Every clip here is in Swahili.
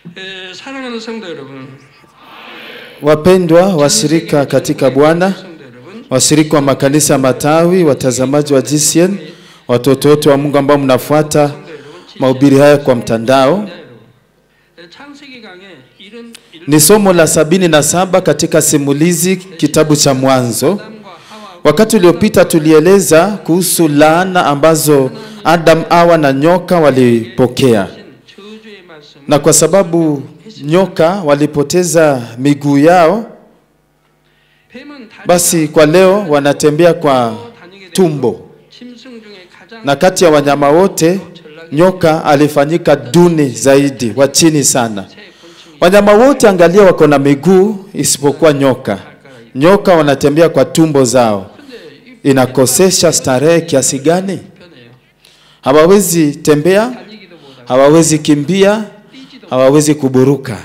사랑하는 성도 여러분, wapendwa washirika katika Bwana, washirika wa makanisa matawi, watazamaji wa GCN, watoto wote wa Mungu ambao mnafuata mahubiri haya kwa mtandao. Ni somo la 77 katika simulizi kitabu cha Mwanzo. Wakati uliopita tulieleza kuhusu laana ambazo Adam, Hawa na nyoka walipokea. Na kwa sababu nyoka walipoteza miguu yao, basi kwa leo wanatembea kwa tumbo. Na kati ya wanyama wote, nyoka alifanyika duni zaidi, wa chini sana. Wanyama wote angalia wako na miguu isipokuwa nyoka. Nyoka wanatembea kwa tumbo zao. Inakosesha starehe kiasi gani? Hawawezi tembea, hawawezi kimbia, hawawezi kuburuka.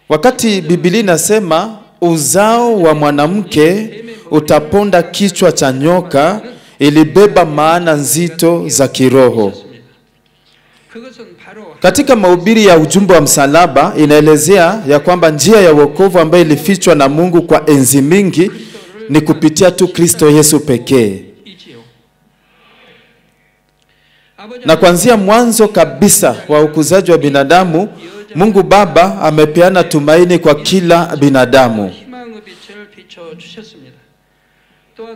Wakati Biblia inasema uzao wa mwanamke utaponda kichwa cha nyoka, ilibeba maana nzito za kiroho. Katika mahubiri ya ujumbe wa msalaba inaelezea ya kwamba njia ya wokovu ambayo ilifichwa na Mungu kwa enzi mingi ni kupitia tu Kristo Yesu pekee. Na kuanzia mwanzo kabisa wa ukuzaji wa binadamu, Mungu Baba amepeana tumaini kwa kila binadamu.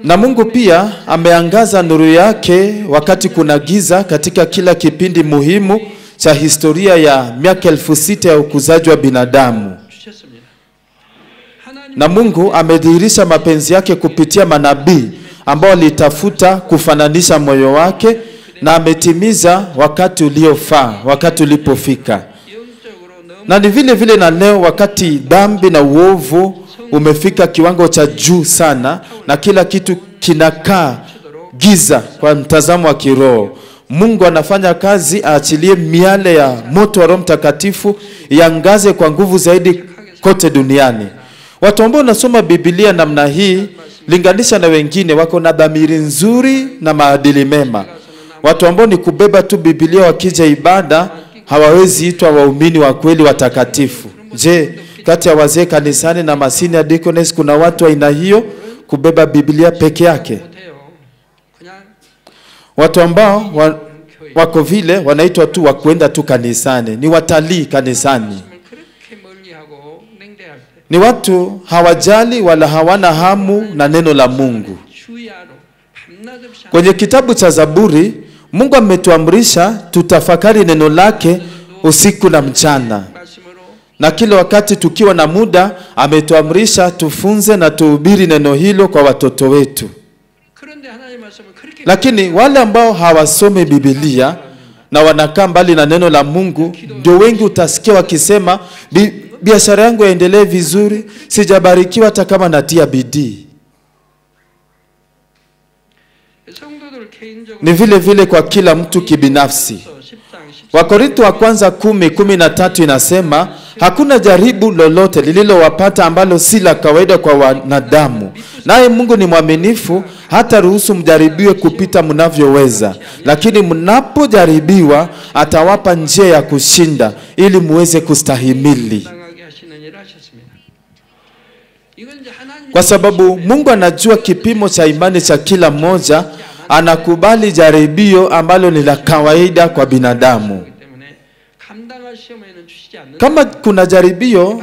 Na Mungu pia ameangaza nuru yake wakati kuna giza katika kila kipindi muhimu cha historia ya miaka 6000 ya ukuzaji wa binadamu. Na Mungu amedhihirisha mapenzi yake kupitia manabii ambao walitafuta kufananisha moyo wake, na ametimiza wakati uliofaa, wakati ulipofika. Na ni vile vile na leo, wakati dhambi na uovu umefika kiwango cha juu sana na kila kitu kinakaa giza kwa mtazamo wa kiroho, Mungu anafanya kazi aachilie miale ya moto wa Roho Mtakatifu iangaze kwa nguvu zaidi kote duniani. Watu ambao nasoma Biblia namna hii, linganisha na wengine, wako na dhamiri nzuri na maadili mema. Watu ambao ni kubeba tu Biblia wakija ibada, hawawezi itwa waumini wa kweli watakatifu. Je, kati ya wazee kanisani na masini ya deaconess kuna watu wa aina hiyo, kubeba Biblia peke yake? Watu ambao wako vile wanaitwa tu wakwenda tu kanisani, ni watalii kanisani. Ni watu hawajali wala hawana hamu na neno la Mungu. Kwenye kitabu cha Zaburi, Mungu ametuamrisha tutafakari neno lake usiku na mchana. Na kila wakati tukiwa na muda, ametuamrisha tufunze na tuhubiri neno hilo kwa watoto wetu. Lakini wale ambao hawasome Biblia na wanakaa mbali na neno la Mungu, ndio wengi utasikia wakisema biashara yangu yaendelee vizuri, sijabarikiwa hata kama natia bidii. Ni vile vile kwa kila mtu kibinafsi. Wakorintho wa kwanza 10:13 inasema, hakuna jaribu lolote lililowapata ambalo si la kawaida kwa wanadamu. Naye Mungu ni mwaminifu, hata ruhusu mjaribiwe kupita mnavyoweza, lakini mnapojaribiwa atawapa njia ya kushinda ili muweze kustahimili. Kwa sababu Mungu anajua kipimo cha imani cha kila mmoja, anakubali jaribio ambalo ni la kawaida kwa binadamu. Kama kuna jaribio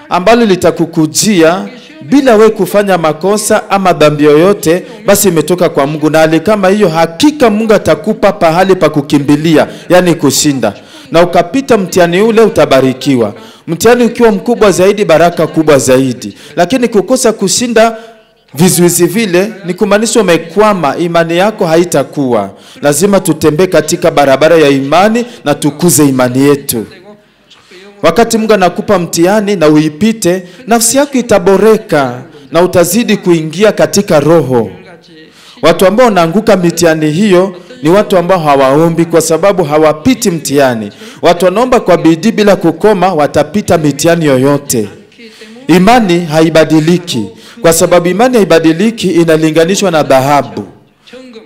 ambalo litakukujia bila we kufanya makosa ama dhambi yoyote, basi imetoka kwa Mungu, na hali kama hiyo hakika Mungu atakupa pahali pa kukimbilia, yani kushinda. Na ukapita mtihani ule utabarikiwa. Mtihani ukiwa mkubwa zaidi, baraka kubwa zaidi. Lakini kukosa kushinda vizuizi vile, ni kumaanisha umekwama, imani yako haitakuwa. Lazima tutembee katika barabara ya imani na tukuze imani yetu. Wakati Mungu anakupa mtihani na uipite, nafsi yako itaboreka na utazidi kuingia katika roho. Watu ambao wanaanguka mitihani hiyo ni watu ambao hawaombi, kwa sababu hawapiti mtihani. Watu wanaomba kwa bidii bila kukoma, watapita mitihani yoyote. Imani haibadiliki. Kwa sababu imani haibadiliki, inalinganishwa na dhahabu.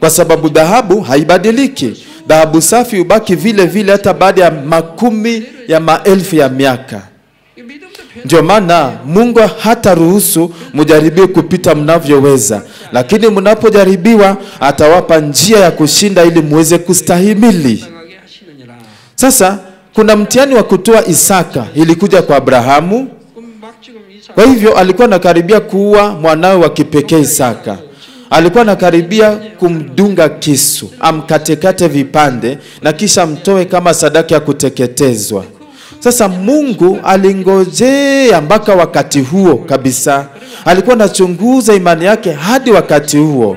Kwa sababu dhahabu haibadiliki. dhahabu safi ubaki vile vile hata baada ya makumi ya maelfu ya miaka. Ndio maana Mungu hata ruhusu mujaribiwe kupita mnavyoweza, lakini mnapojaribiwa atawapa njia ya kushinda ili muweze kustahimili. Sasa kuna mtihani wa kutoa Isaka ilikuja kwa Abrahamu. Kwa hivyo alikuwa anakaribia kuua mwanawe wa kipekee Isaka. Alikuwa anakaribia kumdunga kisu, amkatekate vipande na kisha mtoe kama sadaka ya kuteketezwa. Sasa Mungu alingojea mpaka wakati huo kabisa. Alikuwa anachunguza imani yake hadi wakati huo.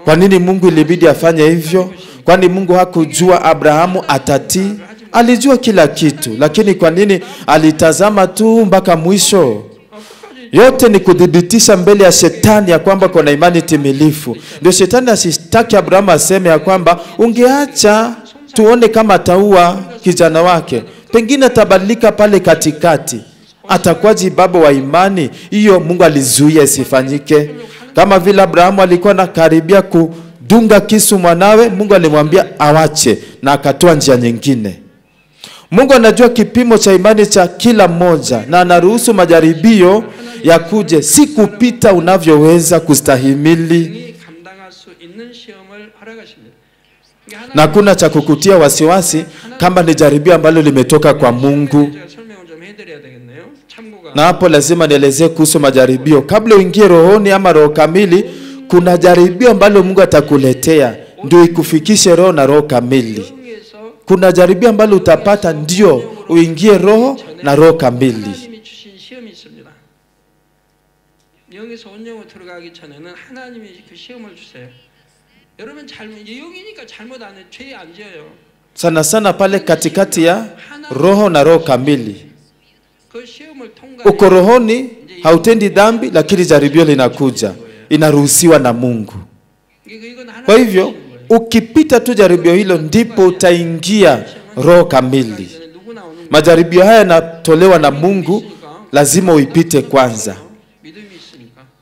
Kwa nini Mungu ilibidi afanye hivyo? Kwani Mungu hakujua Abrahamu atatii? Alijua kila kitu, lakini kwa nini alitazama tu mpaka mwisho? Yote ni kudhibitisha mbele ya shetani ya kwamba kuna imani timilifu. Ndio shetani asitaki Abrahamu aseme ya kwamba ungeacha tuone kama ataua kijana wake, pengine atabadilika pale katikati, atakuwaje baba wa imani. Hiyo Mungu alizuia isifanyike. Kama vile Abrahamu alikuwa anakaribia kudunga kisu mwanawe, Mungu alimwambia awache na akatoa njia nyingine. Mungu anajua kipimo cha imani cha kila mmoja na anaruhusu majaribio ya kuje, si kupita unavyoweza kustahimili. Na kuna cha kukutia wasiwasi kama ni jaribio ambalo limetoka kwa Mungu. Na hapo lazima nielezee kuhusu majaribio. Kabla uingie rohoni ama roho kamili, kuna jaribio ambalo Mungu atakuletea ndio ikufikishe roho na roho kamili. Kuna jaribio ambalo utapata ndio uingie roho na roho kamili. 영에서 원령으로 들어가기 전에는 하나님이 그 시험을 주세요. 여러분 영이니까 잘못 안 해, 죄 안 지어요. Sana sana pale katikati ya roho na roho kamili. 그 시험을 통과해. Uko rohoni hautendi dhambi, lakini jaribio linakuja, inaruhusiwa na Mungu. Kwa hivyo ukipita tu jaribio hilo ndipo utaingia roho kamili. Majaribio haya yanatolewa na Mungu, lazima uipite kwanza.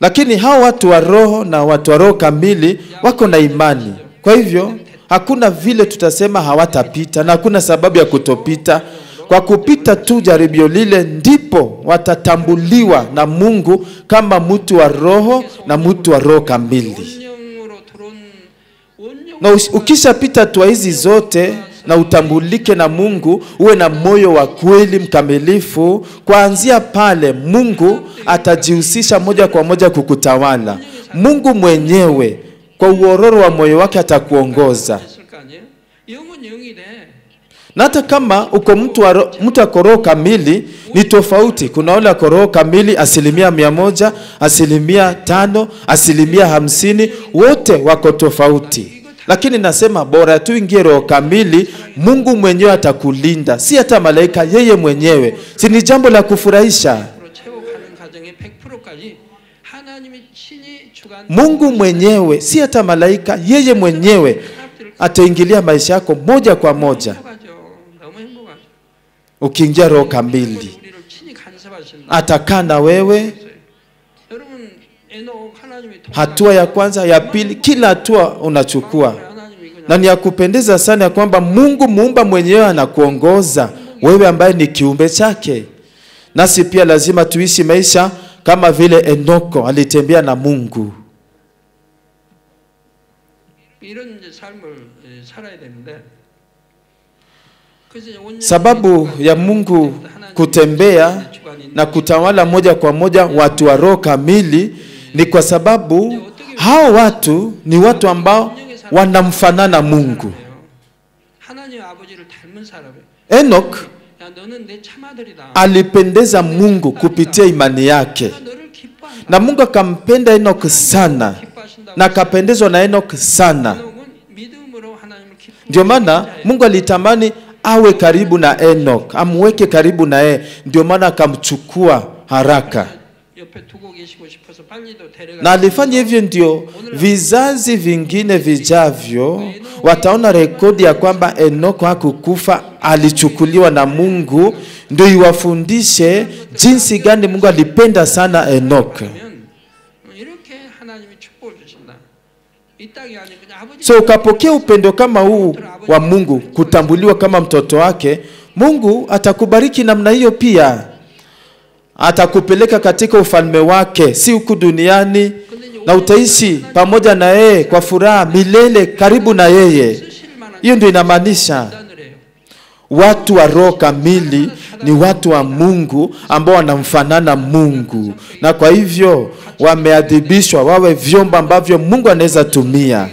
Lakini hao watu wa roho na watu wa roho kamili wako na imani. Kwa hivyo hakuna vile tutasema hawatapita, na hakuna sababu ya kutopita. Kwa kupita tu jaribio lile ndipo watatambuliwa na Mungu kama mtu wa roho na mtu wa roho kamili. Na ukishapita tu hizi zote na utambulike na Mungu, uwe na moyo wa kweli mkamilifu, kuanzia pale Mungu atajihusisha moja kwa moja kukutawala. Mungu mwenyewe kwa uororo wa moyo wake atakuongoza. Na hata kama uko mtu wa roho kamili ni tofauti. Kuna wale wa roho kamili 100%, 5%, 50%, wote wako tofauti. Lakini nasema bora tu ingie roho kamili, Mungu mwenyewe atakulinda, si hata malaika, yeye mwenyewe. Si ni jambo la kufurahisha? Mungu mwenyewe, si hata malaika, yeye mwenyewe ataingilia maisha yako moja kwa moja. Ukiingia roho kamili, atakaa na wewe. Hatua ya kwanza, ya pili, kila hatua unachukua. Na ni ya kupendeza sana ya kwamba Mungu muumba mwenyewe anakuongoza wewe ambaye ni kiumbe chake. Nasi pia lazima tuishi maisha kama vile Enoko alitembea na Mungu. Sababu ya Mungu kutembea na kutawala moja kwa moja watu wa roho kamili ni kwa sababu hao watu ni watu ambao wanamfanana Mungu. Enoch alipendeza Mungu kupitia imani yake, na Mungu akampenda Enoch sana na akapendezwa na Enoch sana. Ndio maana Mungu alitamani awe karibu na Enoch, amweke karibu na yeye. Ndio maana akamchukua haraka. Na alifanya hivyo ndio vizazi vingine vijavyo wataona rekodi ya kwamba Enoch hakukufa, alichukuliwa na Mungu, ndio iwafundishe jinsi gani Mungu alipenda sana Enoch. So ukapokea upendo kama huu wa Mungu, kutambuliwa kama mtoto wake, Mungu atakubariki namna hiyo pia. Atakupeleka katika ufalme wake, si huku duniani, na utaishi pamoja na yeye kwa furaha milele karibu na yeye. Hiyo ndio inamaanisha watu wa roho kamili ni watu wa Mungu ambao wanamfanana Mungu, na kwa hivyo wameadhibishwa wawe vyombo ambavyo Mungu anaweza tumia.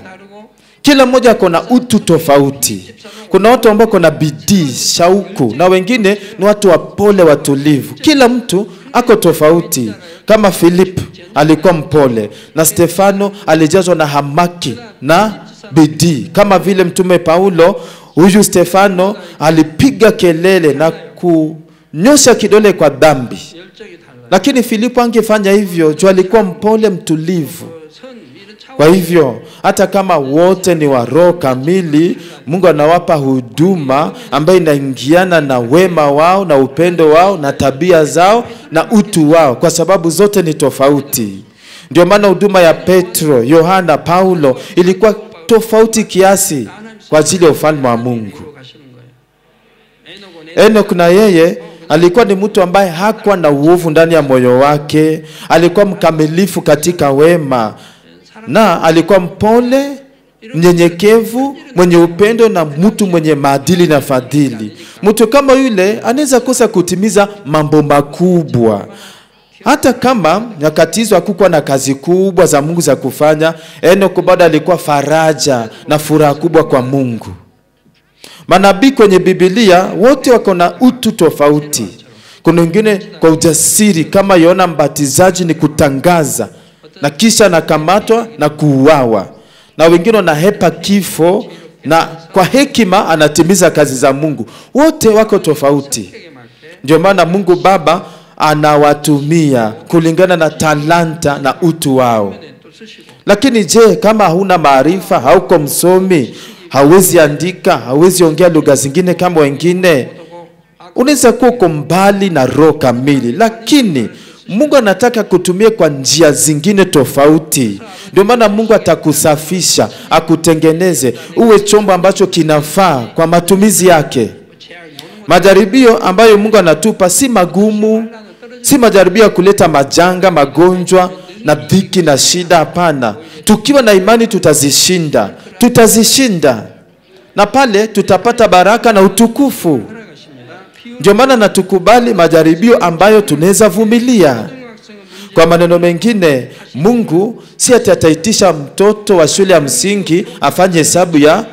Kila mmoja ako na utu tofauti. Kuna watu ambao kuna bidii, shauku, na wengine ni watu wapole, watulivu. Kila mtu ako tofauti. Kama Philip alikuwa mpole, na Stefano alijazwa na hamaki na bidii. Kama vile mtume Paulo, huyu Stefano alipiga kelele na kunyosha kidole kwa dhambi. Lakini Filipo angefanya hivyo, juu alikuwa mpole, mtulivu. Kwa hivyo hata kama wote ni wa roho kamili, Mungu anawapa huduma ambayo inaingiana na wema wao na upendo wao na tabia zao na utu wao, kwa sababu zote ni tofauti. Ndio maana huduma ya Petro, Yohana, Paulo ilikuwa tofauti kiasi kwa ajili ya ufalme wa Mungu. Enoch na yeye alikuwa ni mtu ambaye hakuwa na uovu ndani ya moyo wake, alikuwa mkamilifu katika wema, na alikuwa mpole, mnyenyekevu, mwenye upendo na mtu mwenye maadili na fadhili. Mtu kama yule anaweza kosa kutimiza mambo makubwa. Hata kama nyakati hizo hakukuwa na kazi kubwa za Mungu za kufanya, Enoch bado alikuwa faraja na furaha kubwa kwa Mungu. Manabii kwenye Biblia wote wako na utu tofauti. Kuna wengine kwa ujasiri kama Yohana Mbatizaji ni kutangaza, na kisha anakamatwa na kuuawa. Na wengine wanahepa kifo na kwa hekima anatimiza kazi za Mungu. Wote wako tofauti. Ndio maana Mungu Baba anawatumia kulingana na talanta na utu wao. Lakini je, kama huna maarifa, hauko msomi, hauwezi andika, hauwezi ongea lugha zingine kama wengine, unaweza kuwa uko mbali na roho kamili. Lakini Mungu anataka kutumia kwa njia zingine tofauti. Ndio maana Mungu atakusafisha, akutengeneze uwe chombo ambacho kinafaa kwa matumizi yake. Majaribio ambayo Mungu anatupa si magumu, si majaribio ya kuleta majanga, magonjwa na dhiki na shida. Hapana. Tukiwa na imani tutazishinda. Tutazishinda. Na pale tutapata baraka na utukufu. Ndio maana natukubali majaribio ambayo tunaweza vumilia. Kwa maneno mengine, Mungu si ati ataitisha mtoto wa shule ya msingi afanye hesabu ya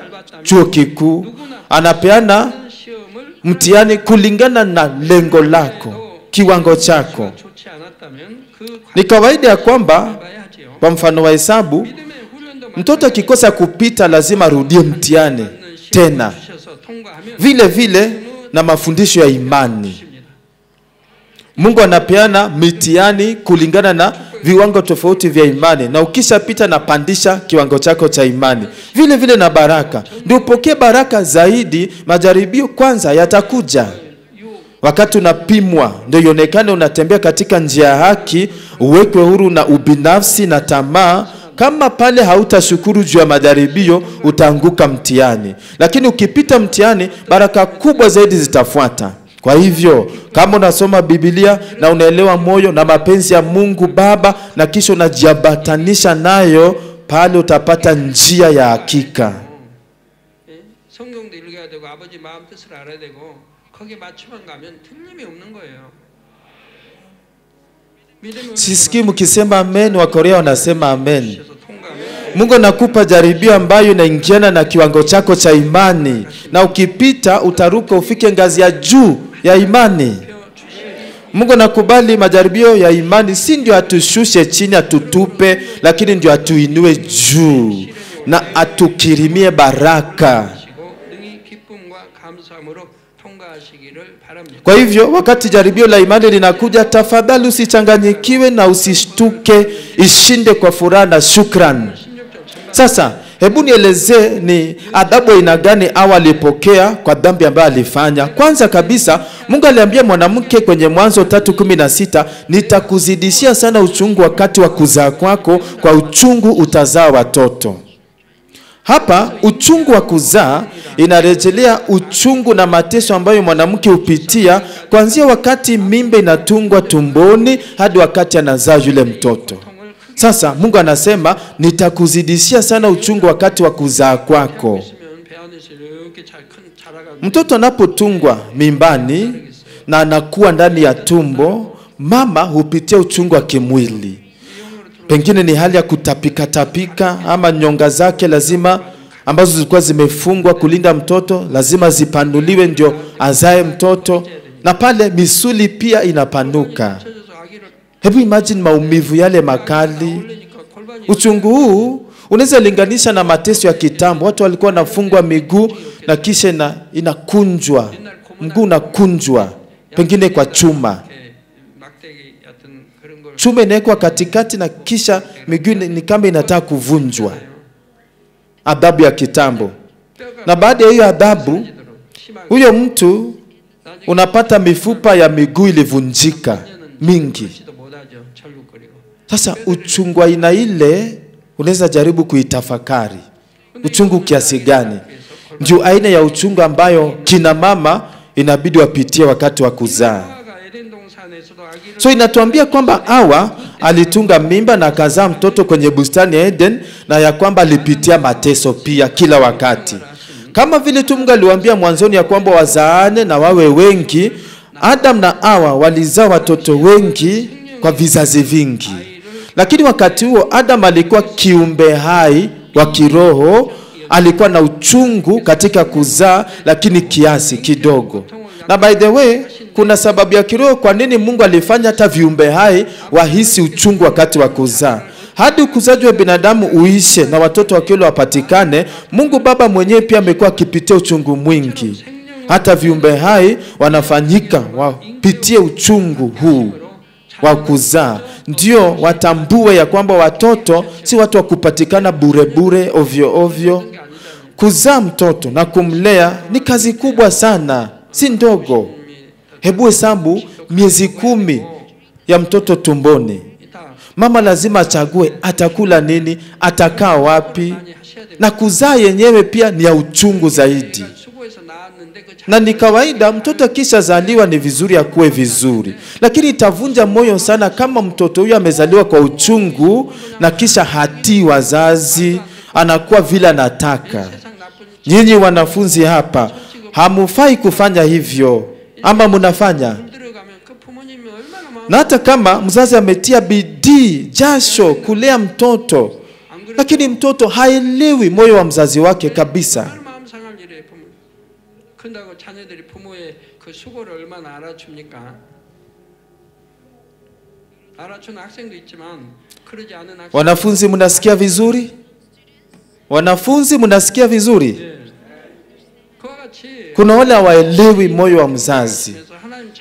chuo kikuu. Anapeana mtihani kulingana na lengo lako, kiwango chako. Ni kawaida ya kwamba kwa mfano wa hesabu, mtoto akikosa kupita lazima arudie mtihani tena. Vile vile na mafundisho ya imani, Mungu anapeana mitihani kulingana na viwango tofauti vya imani, na ukishapita na pandisha kiwango chako cha imani. Vile vile na baraka, ndio upokee baraka zaidi. Majaribio kwanza yatakuja wakati unapimwa, ndio ionekane unatembea katika njia ya haki, uwekwe huru na ubinafsi na tamaa. Kama pale hautashukuru juu ya majaribio, utaanguka mtihani. Lakini ukipita mtihani, baraka kubwa zaidi zitafuata. Kwa hivyo, kama unasoma Biblia na unaelewa moyo na mapenzi ya Mungu Baba, na kisha unajiambatanisha nayo, pale utapata njia ya hakika. 성경도 읽어야 되고 아버지 마음 뜻을 알아야 되고 거기에 맞추면 가면 틀림이 없는 거예요. Sisikii mkisema amen, wa Korea wanasema amen. Mungu anakupa jaribio ambayo inaingiana na kiwango chako cha imani, na ukipita utaruka ufike ngazi ya juu ya imani. Mungu anakubali majaribio ya imani, si ndio atushushe chini atutupe, lakini ndio atuinue juu na atukirimie baraka. Kwa hivyo wakati jaribio la imani linakuja, tafadhali usichanganyikiwe na usishtuke, ishinde kwa furaha na shukran. Sasa hebu nielezee ni adhabu ina gani awali alipokea kwa dhambi ambayo alifanya. Kwanza kabisa, Mungu aliambia mwanamke kwenye Mwanzo 3:16, nitakuzidishia sana uchungu wakati wa kuzaa kwako, kwa uchungu utazaa watoto. Hapa uchungu wa kuzaa inarejelea uchungu na mateso ambayo mwanamke hupitia kuanzia wakati mimba inatungwa tumboni hadi wakati anazaa yule mtoto. Sasa Mungu anasema nitakuzidishia sana uchungu wakati wa kuzaa kwako. Mtoto anapotungwa mimbani na anakuwa ndani ya tumbo, mama hupitia uchungu wa kimwili. Pengine ni hali ya kutapika tapika, ama nyonga zake lazima ambazo zilikuwa zimefungwa kulinda mtoto lazima zipanuliwe ndio azae mtoto, na pale misuli pia inapanuka. Hebu imagine maumivu yale makali. Uchungu huu unaweza linganisha na mateso ya kitambo. Watu walikuwa wanafungwa miguu na kisha inakunjwa, mguu unakunjwa pengine kwa chuma. Chuma inawekwa katikati na kisha miguu ni kama inataka kuvunjwa. Adhabu ya kitambo. Na baada ya hiyo adhabu, huyo mtu unapata mifupa ya miguu ilivunjika mingi. Sasa uchungu aina ile unaweza jaribu kuitafakari. Uchungu kiasi gani? Ndio aina ya uchungu ambayo kina mama inabidi wapitie wakati wa kuzaa. So inatuambia kwamba Hawa alitunga mimba na akazaa mtoto kwenye bustani ya Eden, na ya kwamba alipitia mateso pia kila wakati. Kama vile tu Mungu aliwaambia mwanzoni ya kwamba wazaane na wawe wengi, Adam na Hawa walizaa watoto wengi kwa vizazi vingi. Lakini wakati huo Adam alikuwa kiumbe hai wa kiroho, alikuwa na uchungu katika kuzaa lakini kiasi kidogo. Na by the way, kuna sababu ya kiroho kwa nini Mungu alifanya hata viumbe hai wahisi uchungu wakati wa kuzaa. Hadi ukuzaji wa binadamu uishe na watoto wa kiume wapatikane, Mungu Baba mwenyewe pia amekuwa akipitia uchungu mwingi. Hata viumbe hai wanafanyika wapitie uchungu huu wa kuzaa, ndio watambue ya kwamba watoto si watu wa kupatikana bure bure ovyo ovyo. Kuzaa mtoto na kumlea ni kazi kubwa sana, si ndogo. Hebu hesabu miezi 10 ya mtoto tumboni. Mama lazima achague atakula nini, atakaa wapi, na kuzaa yenyewe pia ni ya uchungu zaidi. Na ni kawaida mtoto kisha zaliwa ni vizuri akuwe vizuri, lakini itavunja moyo sana kama mtoto huyo amezaliwa kwa uchungu na kisha hatii wazazi, anakuwa vile anataka. Nyinyi wanafunzi hapa hamufai kufanya hivyo, ama mnafanya? Na hata kama mzazi ametia bidii jasho kulea mtoto, lakini mtoto haelewi moyo wa mzazi wake kabisa. Wanafunzi mnasikia vizuri? Wanafunzi mnasikia vizuri? Kuna wale hawaelewi moyo wa mzazi.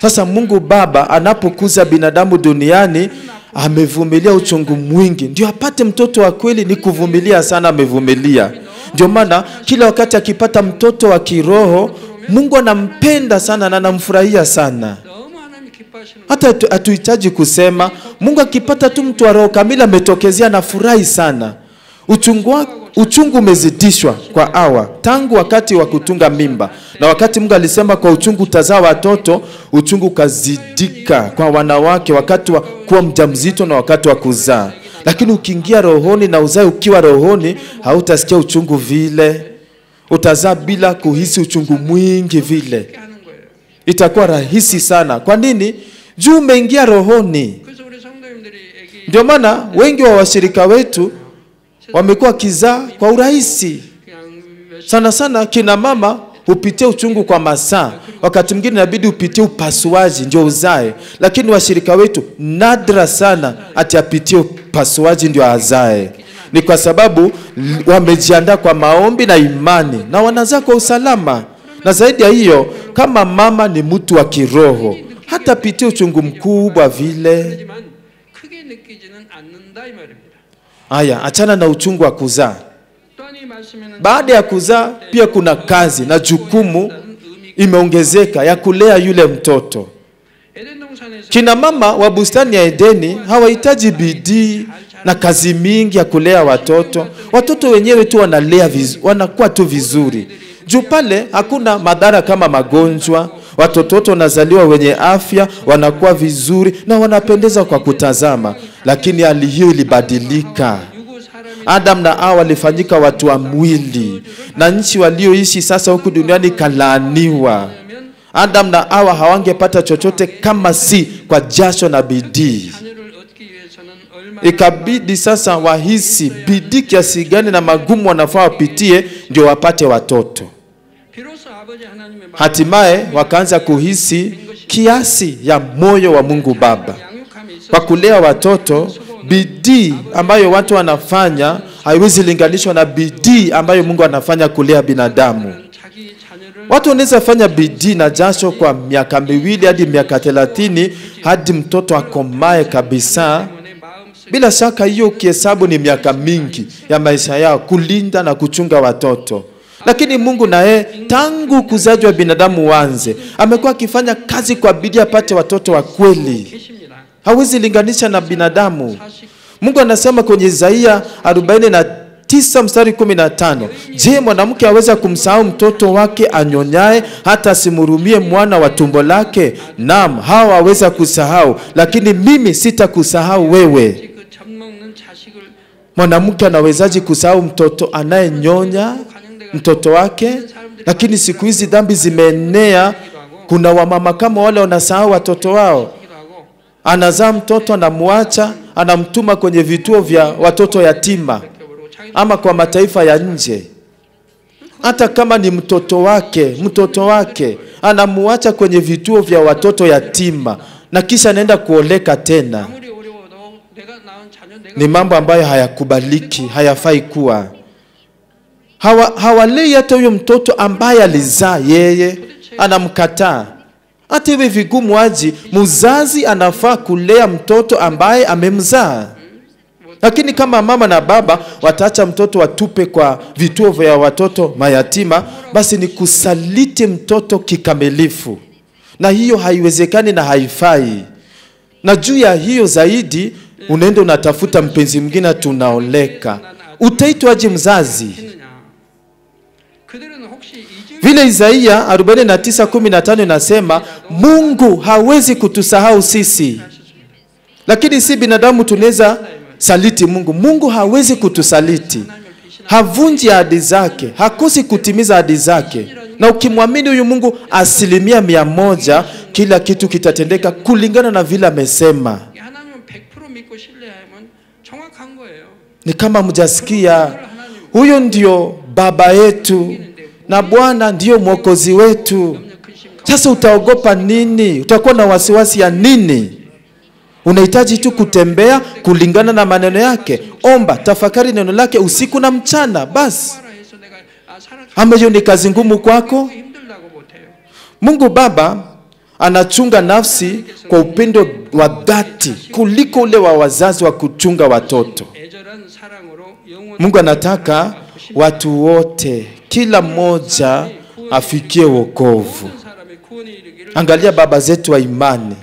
Sasa Mungu Baba anapokuza binadamu duniani amevumilia uchungu mwingi ndio apate mtoto wa kweli. Ni kuvumilia sana, amevumilia. Ndio maana kila wakati akipata mtoto wa kiroho, Mungu anampenda sana na anamfurahia sana. Hata hatuhitaji kusema, Mungu akipata tu mtu wa roho kamili ametokezea na furahi sana. Uchungu umezidishwa kwa Hawa tangu wakati wa kutunga mimba, na wakati Mungu alisema kwa uchungu utazaa watoto, uchungu kazidika kwa wanawake wakati wa kuwa mjamzito na wakati wa kuzaa. Lakini ukiingia rohoni na uzae ukiwa rohoni, hautasikia uchungu vile. Utazaa bila kuhisi uchungu mwingi vile. Itakuwa rahisi sana. Kwa nini? Juu umeingia rohoni. Ndio maana wengi wa washirika wetu wamekuwa kizaa kwa urahisi. Sana sana kina mama hupitia uchungu kwa masaa. Wakati mwingine inabidi upitie upasuaji ndio uzae. Lakini washirika wetu nadra sana ati apitie upasuaji ndio azae. Ni kwa sababu wamejiandaa kwa maombi na imani na wanazaa kwa usalama. Na zaidi ya hiyo, kama mama ni mtu wa kiroho, hata pitia uchungu mkubwa vile. Aya, achana na uchungu wa kuzaa. Baada ya kuzaa pia kuna kazi na jukumu imeongezeka ya kulea yule mtoto. Kina mama wa bustani ya Edeni hawahitaji bidii na kazi mingi ya kulea watoto. Watoto wenyewe tu wanalea wanakuwa tu vizuri. Juu pale hakuna madhara kama magonjwa. Watoto wote wanazaliwa wenye afya, wanakuwa vizuri na wanapendeza kwa kutazama. Lakini hali hiyo ilibadilika. Adam na Hawa walifanyika watu wa mwili, na nchi walioishi sasa huku duniani kalaaniwa. Adam na Hawa hawangepata chochote kama si kwa jasho na bidii. Ikabidi sasa wahisi bidii kiasi gani na magumu wanafaa wapitie ndio wapate watoto. Hatimaye wakaanza kuhisi kiasi ya moyo wa Mungu Baba. Kwa kulea watoto, bidii ambayo watu wanafanya haiwezi linganishwa na bidii ambayo Mungu anafanya kulea binadamu. Watu wanaweza fanya bidii na jasho kwa miaka 2 hadi miaka 30 hadi mtoto akomae kabisa. Bila shaka hiyo ukihesabu ni miaka mingi ya maisha yao kulinda na kuchunga watoto. Lakini Mungu naye tangu kuzaji wa binadamu wanze amekuwa akifanya kazi kwa bidii apate watoto wa kweli. Hawezi linganisha na binadamu. Mungu anasema kwenye Isaia 49 mstari 15, je, mwanamke aweza kumsahau mtoto wake anyonyaye hata asimhurumie mwana wa tumbo lake? Naam, hawa waweza kusahau, lakini mimi sitakusahau wewe. Mwanamke anawezaje kusahau mtoto anayenyonya mtoto wake? Lakini siku hizi dhambi zimeenea. Kuna wamama kama wale wanasahau watoto wao. Anazaa mtoto, anamuacha, anamtuma kwenye vituo vya watoto yatima ama kwa mataifa ya nje. Hata kama ni mtoto wake anamuacha kwenye vituo vya watoto yatima na kisha anaenda kuoleka tena. Ni mambo ambayo hayakubaliki, hayafai kuwa. Hawalei hata huyo mtoto ambaye alizaa yeye, anamkataa. Hata hivi vigumu aje, mzazi anafaa kulea mtoto ambaye amemzaa. Lakini kama mama na baba wataacha mtoto watupe kwa vituo vya watoto mayatima, basi ni kusaliti mtoto kikamilifu. Na hiyo haiwezekani na haifai. Na juu ya hiyo zaidi, unaenda unatafuta mpenzi mwingine, tunaoleka. Utaitwaje mzazi? Vile Isaia 49:15 inasema, Mungu hawezi kutusahau sisi. Lakini si binadamu tunaweza saliti Mungu. Mungu hawezi kutusaliti. Havunji ahadi zake, hakosi kutimiza ahadi zake. Na ukimwamini huyu Mungu 100%, kila kitu kitatendeka kulingana na vile amesema. Ni kama mjasikia, huyo ndio baba yetu na Bwana ndio mwokozi wetu. Sasa utaogopa nini? Utakuwa na wasiwasi ya nini? Unahitaji tu kutembea kulingana na maneno yake. Omba, tafakari neno lake usiku na mchana, basi. Ama hiyo ni kazi ngumu kwako? Mungu Baba anachunga nafsi kwa upendo wa dhati kuliko ule wa wazazi wa kuchunga watoto. Mungu anataka watu wote, kila mmoja afikie wokovu. Angalia baba zetu wa imani.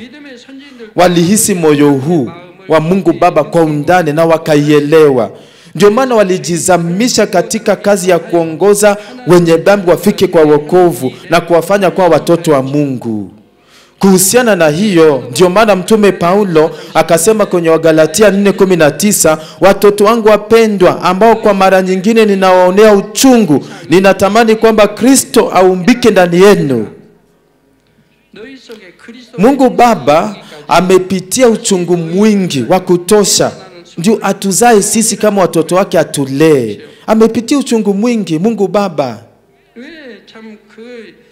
Walihisi moyo huu wa Mungu Baba kwa undani na wakaielewa. Ndio maana walijizamisha katika kazi ya kuongoza wenye dhambi wafike kwa wokovu na kuwafanya kwa watoto wa Mungu. Kuhusiana na hiyo, ndio maana Mtume Paulo akasema kwenye Wagalatia 4:19, watoto wangu wapendwa, ambao kwa mara nyingine ninawaonea uchungu, ninatamani kwamba Kristo aumbike ndani yenu. Mungu Baba amepitia uchungu mwingi wa kutosha ndio atuzae sisi kama watoto wake, atulee. Amepitia uchungu mwingi Mungu Baba.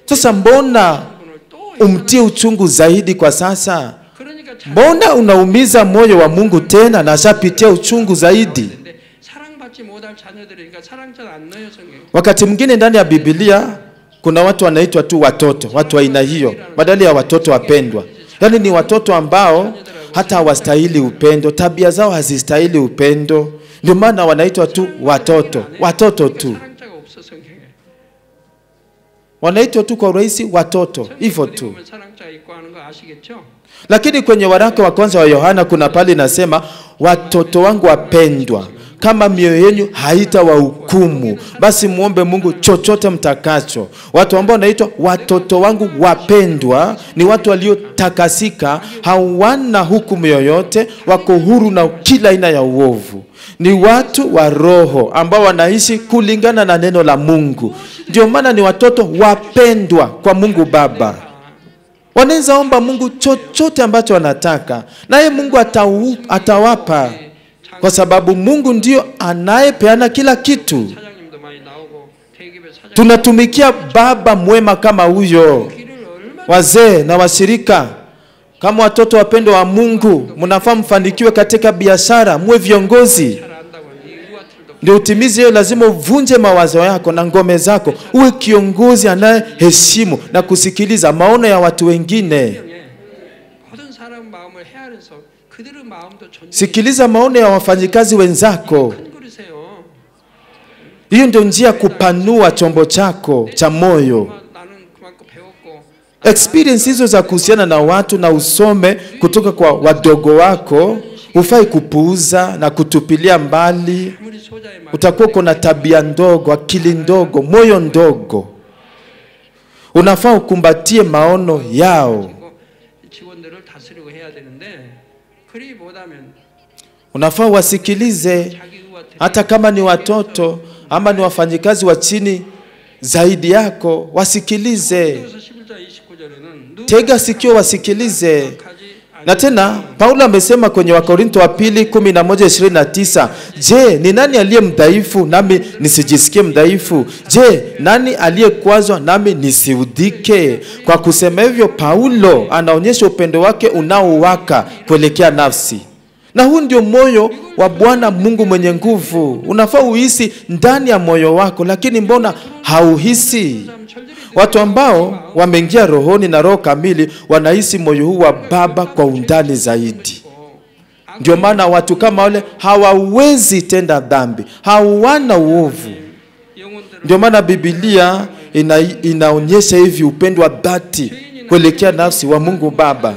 Sasa mbona umtie uchungu zaidi kwa sasa? Mbona unaumiza moyo wa Mungu tena na ashapitia uchungu zaidi? Wakati mwingine ndani ya Biblia kuna watu wanaitwa tu watoto, watu wa aina hiyo, badala ya watoto wapendwa. Yaani ni watoto ambao hata hawastahili upendo, tabia zao hazistahili upendo. Ndio maana wanaitwa tu watoto, watoto tu. wanaitwa tu kwa urahisi watoto, hivyo tu. 사랑자 있고 하는 거 아시겠죠? Lakini kwenye waraka wa kwanza wa Yohana kuna pale inasema, watoto wangu wapendwa, kama mioyo yenu haitawahukumu, basi muombe Mungu chochote mtakacho. Watu ambao wanaitwa watoto wangu wapendwa ni watu waliotakasika, hawana hukumu yoyote, wako huru na kila aina ya uovu. Ni watu wa roho ambao wanaishi kulingana na neno la Mungu. Ndio maana ni watoto wapendwa kwa Mungu Baba. Wanaweza omba Mungu chochote ambacho wanataka, naye Mungu atawapa, kwa sababu Mungu ndio anayepeana kila kitu. Tunatumikia baba mwema kama huyo. Wazee na washirika, kama watoto wapendwa wa Mungu, mnafaa mfanikiwe katika biashara, muwe viongozi. Ndio utimize hiyo, lazima uvunje mawazo yako na ngome zako, uwe kiongozi anayeheshimu na kusikiliza maono ya watu wengine. Sikiliza maono ya wafanyikazi wenzako. Hiyo ndio njia kupanua chombo chako cha moyo. Experience hizo za kuhusiana na watu na usome kutoka kwa wadogo wako, hufai kupuuza na kutupilia mbali. Utakuwa kuna tabia ndogo, akili ndogo, moyo ndogo. Unafaa ukumbatie maono yao. Unafaa wasikilize, hata kama ni watoto ama ni wafanyikazi wa chini zaidi yako, wasikilize. Tega sikio, wasikilize. Na tena Paulo amesema kwenye Wakorintho wa pili 11:29, je, ni nani aliye mdhaifu nami nisijisikie mdhaifu? Je, nani aliyekwazwa nami nisiudhike? Kwa kusema hivyo, Paulo anaonyesha upendo wake unaowaka kuelekea nafsi. Na huu ndio moyo wa Bwana Mungu mwenye nguvu. Unafaa uhisi ndani ya moyo wako, lakini mbona hauhisi? Watu ambao wameingia rohoni na roho kamili wanahisi moyo huu wa Baba kwa undani zaidi. Ndio maana watu kama wale hawawezi tenda dhambi, hawana uovu. Ndio maana Biblia inaonyesha hivi upendo wa dhati kuelekea nafsi wa Mungu Baba.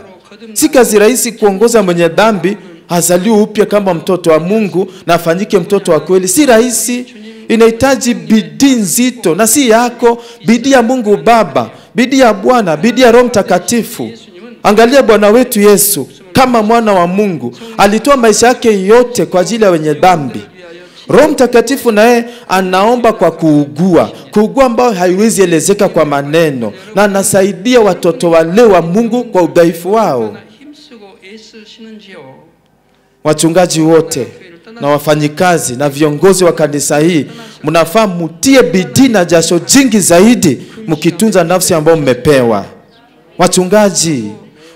Si kazi rahisi kuongoza mwenye dhambi azaliwe upya kama mtoto wa Mungu na afanyike mtoto wa kweli. Si rahisi. Inahitaji bidii nzito, na si yako, bidii ya Mungu Baba, bidii ya Bwana, bidii ya Roho Mtakatifu. Angalia Bwana wetu Yesu kama mwana wa Mungu, alitoa maisha yake yote kwa ajili ya wenye dhambi. Roho Mtakatifu naye anaomba kwa kuugua ambao haiwezi elezeka kwa maneno, na anasaidia watoto wale wa Mungu kwa udhaifu wao. Wachungaji wote na wafanyikazi na viongozi wa kanisa hii, mnafaa mutie bidii na jasho jingi zaidi mkitunza nafsi ambayo mmepewa.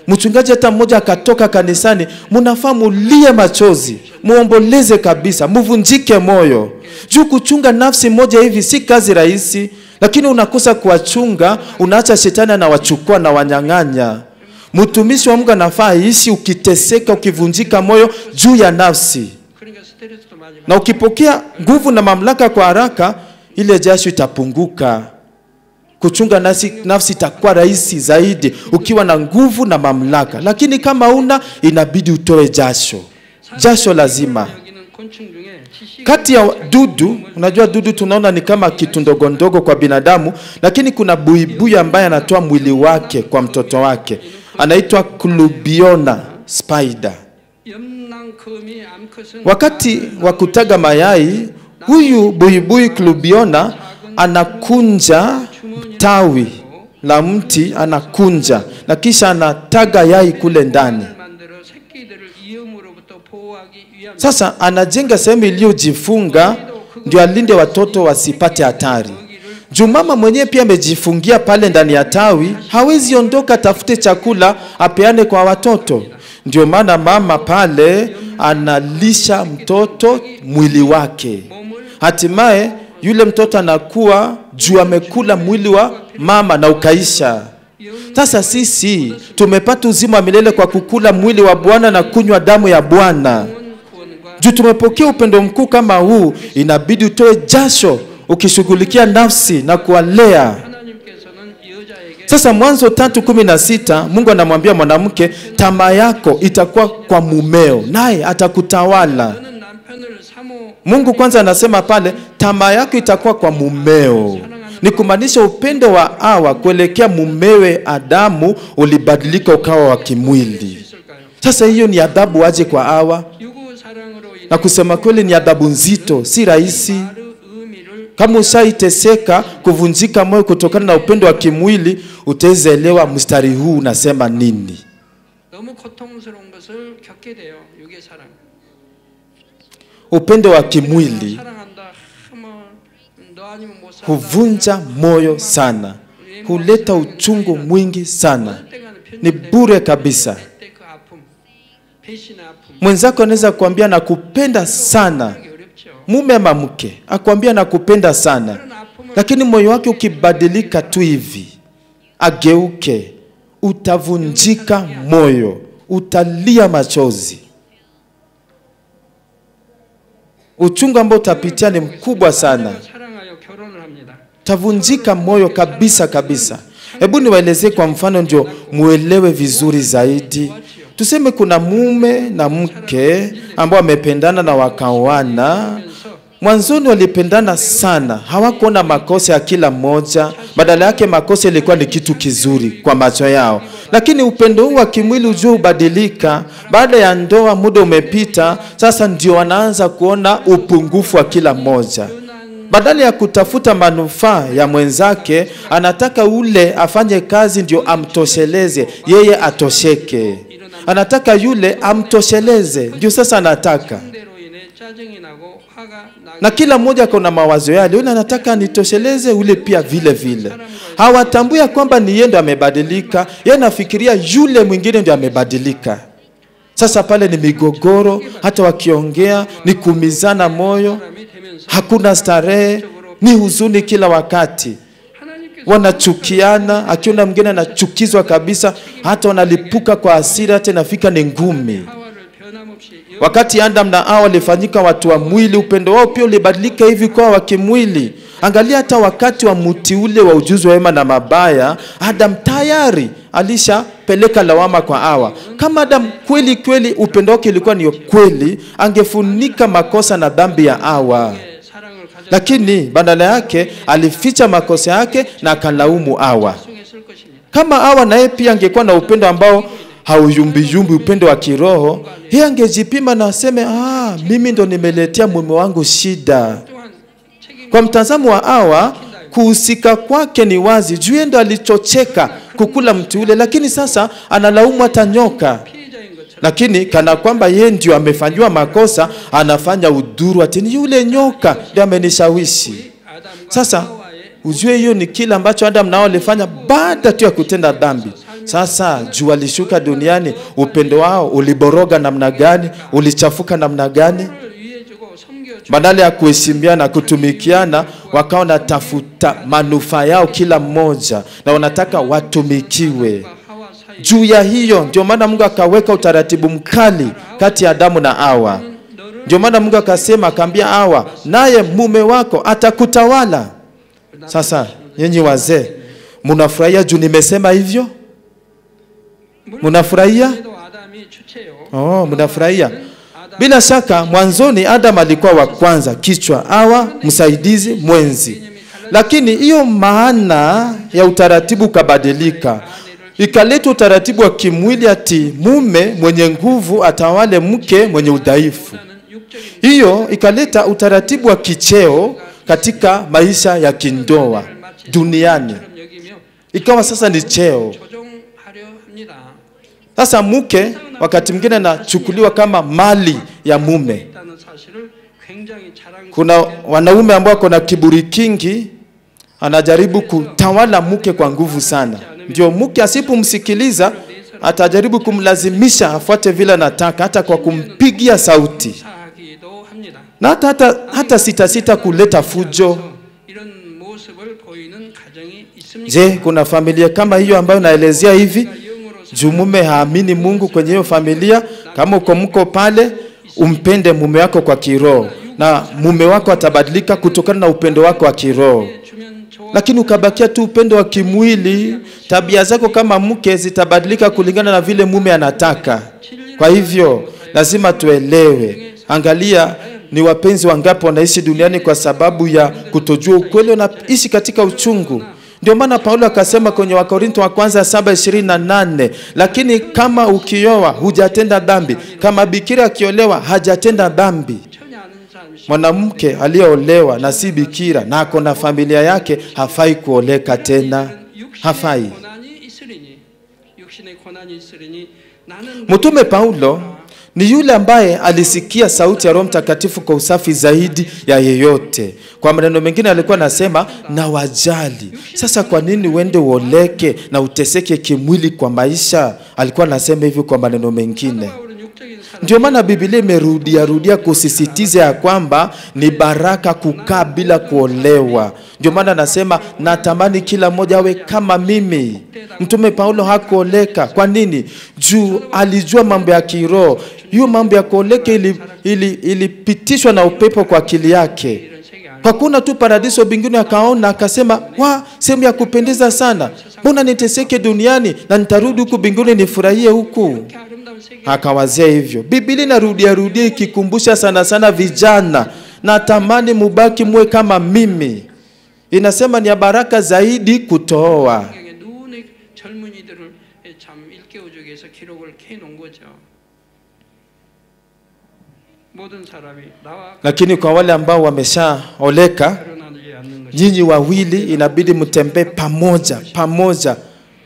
Mchungaji hata mmoja akatoka kanisani, mnafaa mulie machozi, muomboleze kabisa, muvunjike moyo. Juu kuchunga nafsi moja hivi si kazi rahisi, lakini unakosa kuwachunga, unaacha shetani anawachukua na wanyang'anya. Mtumishi wa Mungu anafaa ishi ukiteseka, ukivunjika moyo juu ya nafsi. Na ukipokea nguvu na mamlaka kwa haraka, ile jasho itapunguka. Kuchunga nafsi itakuwa rahisi zaidi ukiwa na nguvu na mamlaka. Lakini kama una, inabidi utoe jasho. Jasho lazima. Kati ya dudu, unajua dudu tunaona ni kama kitu ndogo ndogo kwa binadamu, lakini kuna buibui ambaye anatoa mwili wake kwa mtoto wake. Anaitwa Clubiona spider. Wakati wa kutaga mayai, huyu buibui Clubiona anakunja tawi la mti, anakunja na kisha anataga yai kule ndani. Sasa anajenga sehemu iliyojifunga ndio alinde watoto wasipate hatari. Mama mwenyewe pia amejifungia pale ndani ya tawi, hawezi ondoka tafute chakula apeane kwa watoto. Ndio maana mama pale analisha mtoto mwili wake. Hatimaye yule mtoto anakuwa juu amekula mwili wa mama na ukaisha. Sasa sisi tumepata uzima wa milele kwa kukula mwili wa Bwana na kunywa damu ya Bwana. Juu tumepokea upendo mkuu kama huu, inabidi utoe jasho ukishughulikia nafsi na kuwalea. Sasa Mwanzo 3:16 Mungu anamwambia mwanamke, tamaa yako itakuwa kwa mumeo, naye atakutawala. Mungu kwanza anasema pale, tamaa yako itakuwa kwa mumeo. Ni kumaanisha upendo wa Hawa kuelekea mumewe Adamu ulibadilika ukawa wa kimwili. Sasa hiyo ni adhabu aje kwa Hawa? Na kusema kweli ni adhabu nzito, si rahisi. Kama ushaiteseka kuvunjika moyo kutokana na upendo wa kimwili, utaelewa mstari huu unasema nini. Upendo wa kimwili huvunja moyo sana, huleta uchungu mwingi sana, ni bure kabisa. Mwenzako anaweza kuambia nakupenda sana, mume ama mke akwambia nakupenda sana, lakini moyo wake ukibadilika tu hivi ageuke, utavunjika moyo, utalia machozi. Uchungu ambao utapitia ni mkubwa sana, tavunjika moyo kabisa kabisa. Hebu niwaelezee kwa mfano ndio muelewe vizuri zaidi. Tuseme kuna mume na mke ambao wamependana na wakaoana. Mwanzoni walipendana sana, hawakuona makosa ya kila mmoja, badala yake makosa ilikuwa ni kitu kizuri kwa macho yao. Lakini upendo huu wa kimwili ujue ubadilika. Baada ya ndoa, muda umepita, sasa ndio wanaanza kuona upungufu wa kila mmoja. Badala ya kutafuta manufaa ya mwenzake, anataka ule afanye kazi ndio amtosheleze, yeye atosheke. Anataka yule amtosheleze, ndio sasa anataka. Na kila mmoja kuna mawazo yale, yule anataka nitosheleze, ule pia vile vile. Hawatambui kwamba ni yeye ndo amebadilika, yeye anafikiria yule mwingine ndio amebadilika. Sasa pale ni migogoro, hata wakiongea ni kuumizana moyo, hakuna starehe, ni huzuni kila wakati. Wanachukiana, akiona mwingine anachukizwa kabisa, hata wanalipuka kwa hasira, hata inafika ni ngumi. Wakati Adam na Hawa walifanyika watu wa mwili, upendo wao pia ulibadilika hivi kwa wa kimwili. Angalia hata wakati wa mti ule wa ujuzi wa mema na mabaya, Adam tayari alishapeleka lawama kwa Hawa. Kama Adam kweli kweli upendo wake ulikuwa ni kweli, angefunika makosa na dhambi ya Hawa. Lakini badala yake alificha makosa yake na akalaumu Hawa. Kama Hawa naye pia angekuwa na upendo ambao hauyumbi upendo wa kiroho, yeye angejipima na aseme, mimi ndo nimeletea mume wangu shida. Kwa mtazamo wa Hawa, kuhusika kwake ni wazi, juu ndo alichocheka kukula mti ule, lakini sasa analaumu hata nyoka. Lakini kana kwamba yeye ndio amefanywa makosa, anafanya udhuru, ati ni yule nyoka ndio amenishawishi. Sasa ujue hiyo ni kile ambacho Adam nao alifanya baada tu ya kutenda dhambi. Sasa jua lishuka duniani, upendo wao uliboroga namna gani, ulichafuka namna gani? Badala ya kuheshimiana, kutumikiana, wakaona tafuta manufaa yao kila mmoja na wanataka watumikiwe. Juu ya hiyo ndio maana Mungu akaweka utaratibu mkali kati ya Adamu na Hawa. Ndio maana Mungu akasema, akaambia Hawa, naye mume wako atakutawala. Sasa nyinyi wazee, mnafurahia juu nimesema hivyo? Mnafurahia? Mnafurahia. Bila shaka mwanzoni Adam alikuwa wa kwanza, kichwa, Hawa msaidizi, mwenzi. Lakini hiyo maana ya utaratibu kabadilika. Ikaleta utaratibu wa kimwili, ati mume mwenye nguvu atawale mke mwenye udhaifu. Hiyo ikaleta utaratibu wa kicheo katika maisha ya kindoa duniani. Ikawa sasa ni cheo. Sasa mke wakati mwingine anachukuliwa kama mali ya mume. Kuna wanaume ambao wako na kiburi kingi, anajaribu kutawala mke kwa nguvu sana. Ndio mke asipomsikiliza atajaribu kumlazimisha afuate vile anataka, hata kwa kumpigia sauti. Na hata sita kuleta fujo. Je, kuna familia kama hiyo ambayo naelezea hivi? Mume haamini Mungu kwenye hiyo familia. Kama uko mko pale, umpende mume wako kwa kiroho, na mume wako atabadilika kutokana na upendo wako wa kiroho. lakini ukabakia tu upendo wa kimwili, tabia zako kama mke zitabadilika kulingana na vile mume anataka. Kwa hivyo lazima tuelewe. Angalia ni wapenzi wangapi wanaishi duniani kwa sababu ya kutojua ukweli, wanaishi katika uchungu. Ndio maana Paulo akasema kwenye Wakorintho wa kwanza 7:28, lakini kama ukioa hujatenda dhambi, kama bikira akiolewa hajatenda dhambi. Mwanamke aliyeolewa na si bikira na ako na familia yake hafai kuoleka tena, hafai. Mtume Paulo ni yule ambaye alisikia sauti ya Roho Mtakatifu kwa usafi zaidi ya yeyote. Kwa maneno mengine alikuwa anasema na wajali. Sasa kwa nini uende uoleke na uteseke kimwili kwa maisha? Alikuwa anasema hivyo kwa maneno mengine. Ndio maana Biblia imerudia kusisitiza ya kwamba ni baraka kukaa bila kuolewa. Ndio maana anasema natamani kila mmoja awe kama mimi. Mtume Paulo hakuoleka. Kwa nini? Juu alijua mambo ya kiroho. Hiyo mambo ya kuoleka ilipitishwa na upepo kwa akili yake. Kwa kuna tu paradiso mbinguni, akaona akasema, sehemu ya kupendeza sana. Mbona niteseke duniani na nitarudi huku mbinguni nifurahie huku? Akawazia hivyo. Biblia inarudia ikikumbusha sana vijana, na tamani mubaki muwe kama mimi. Inasema ni ya baraka zaidi kutoa. Lakini kwa wale ambao wameshaoleka, nyinyi wawili inabidi mtembee pamoja,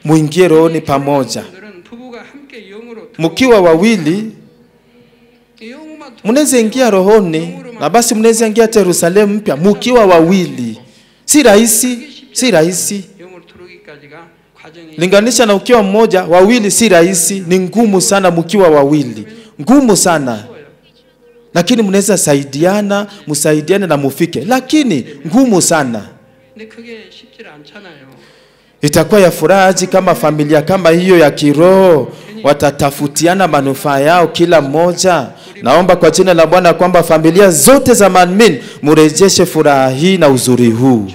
muingie rohoni pamoja. Mkiwa wawili mnaweza ingia rohoni, na basi mnaweza ingia Yerusalemu mpya mkiwa wawili. Si rahisi. Linganisha na ukiwa mmoja. Wawili si rahisi, ni ngumu sana mkiwa wawili. Ngumu sana. Lakini mnaweza saidiana, msaidiane na mufike. Lakini ngumu sana. Itakuwa ya furaha kama familia kama hiyo ya kiroho watatafutiana manufaa yao kila mmoja. Naomba kwa jina la Bwana kwamba familia zote za Manmin murejeshe furaha hii na uzuri huu.